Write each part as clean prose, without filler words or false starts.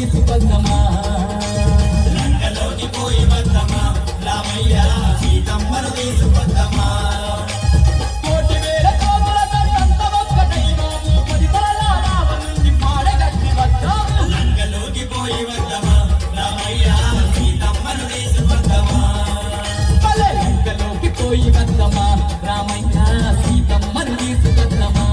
తీసుకొద్దమా లంకలోకి పోయి వద్దమా రామయ్య సీతమ్మను తీసుకొద్దమా కోటి వేల కోమలతో ఒక్కటైనాము 10 తలల రావణుని పాడగట్టి వద్దాము లంకలోకి పోయి వద్దమా రామయ్య సీతమ్మను తీసుకొద్దమా లంకలోకి పోయి వద్దమా రామయ్య సీతమ్మను తీసుకొద్దమా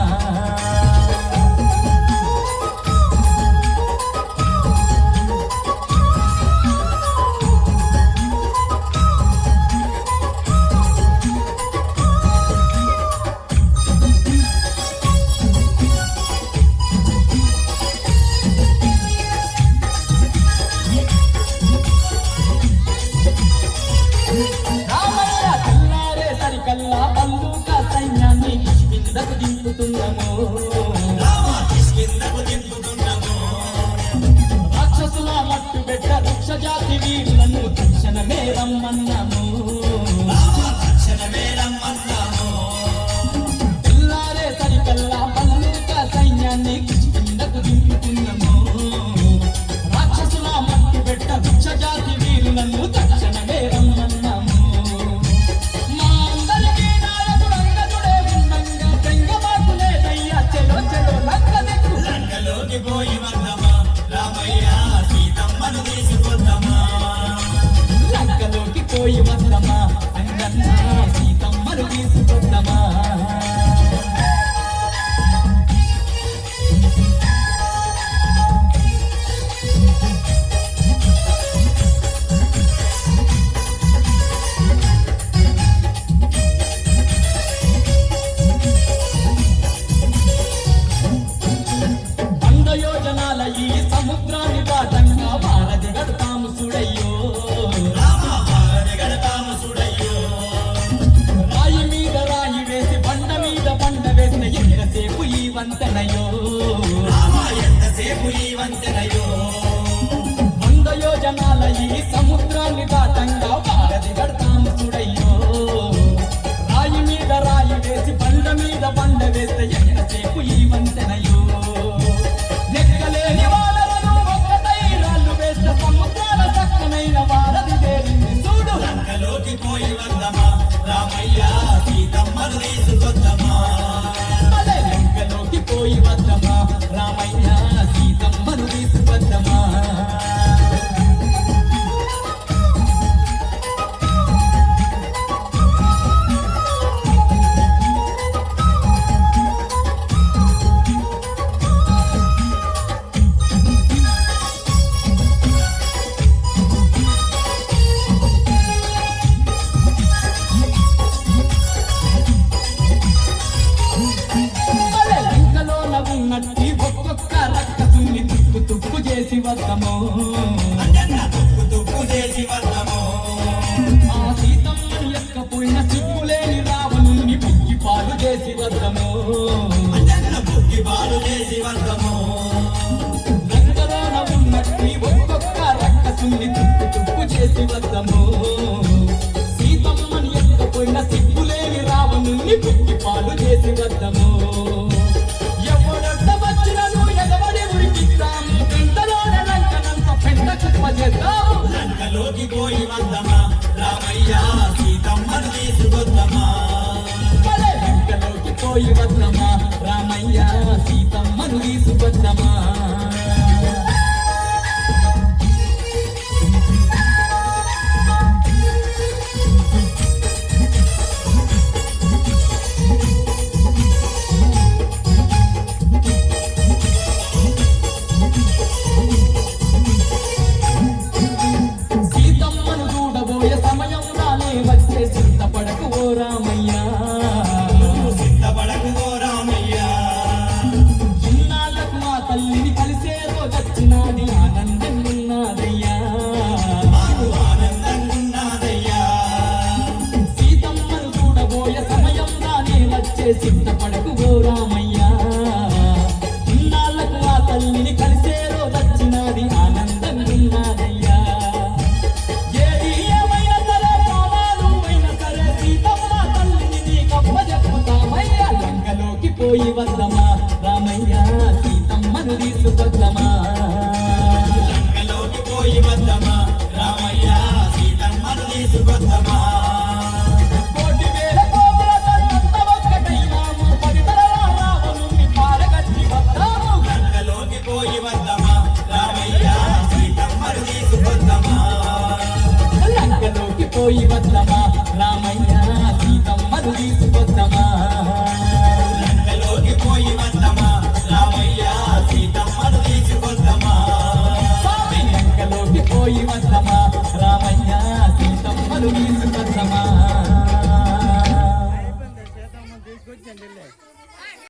రాక్షసుల మట్టు బిడ్డ వృక్ష జాతి వీరులను తక్షణమే రమ్మన్నాము పిల్లారే సరికల్లా పల్లూక సైన్యాన్ని కిష్కిందకు దింపుతున్నాము రాక్షసుల మట్టు బిడ్డ వృక్ష జాతి వీరులను తక్షణమే రమ్మన్నాము పోయి వద్దమా రామయ్య సీతమ్మను తీసుకొద్దమా లంకలోకి పోయి వద్దమా అంజన్న సీతమ్మను తీసుకొద్దమా ఈ సముద్రాన్ని దాటంగా వారధి గడతాము చూడయ్యో రాయి మీద రాయి వేసి బండ మీద బండ వేసిన ఎంతసేపు ఈ వంతెనయో 100 యోజనాల ఈ సముద్రాన్ని దాటంగా వారధి గడతాము చూడయ్యో రాయి మీద రాయి వేసి బండ మీద బండ వేస్తే ఎంతసేపు ఈ వంతెనయో లెక్కలేని వాళ్ళను ఒక్కటై రాళ్ళు వేస్తే సముద్రాల చక్కనైన వారధి తేలింది చూడు లంకలోకి పోయి వద్దమా రామయ్య సీతమ్మను తీసుకొద్దమా లంకలోకి పోయి వద్దమా రామయ్య సీతమ్మను తీసుకొద్దమా ఒక్కొక్క రక్కసుని తుక్కు తుక్కు చేసి వద్దము ఆ సీతమ్మను ఎక్కపోయిన సిగ్గులేని రావణుని బుక్కి పాలు చేసి వద్దము లంకలోన ఉన్నట్టి ఒక్కొక్క రక్కసుని తుక్కు తుక్కు చేసి వద్దము సీతమ్మను ఎక్కపోయిన సిగ్గులేని రావణుని బుక్కి పాలు చేసి వద్దము లంకలోకి పోయి వద్దమా రామయ్య సీతమ్మను తీసుకొద్దమా లంకలోకి పోయి వద్దమా రామయ్య సీతమ్మను తీసుకొద్దమా సిద్ధపడకు ఓ రామయ్య ఇన్నాళ్ళకు మా తల్లిని పోయి వద్దమా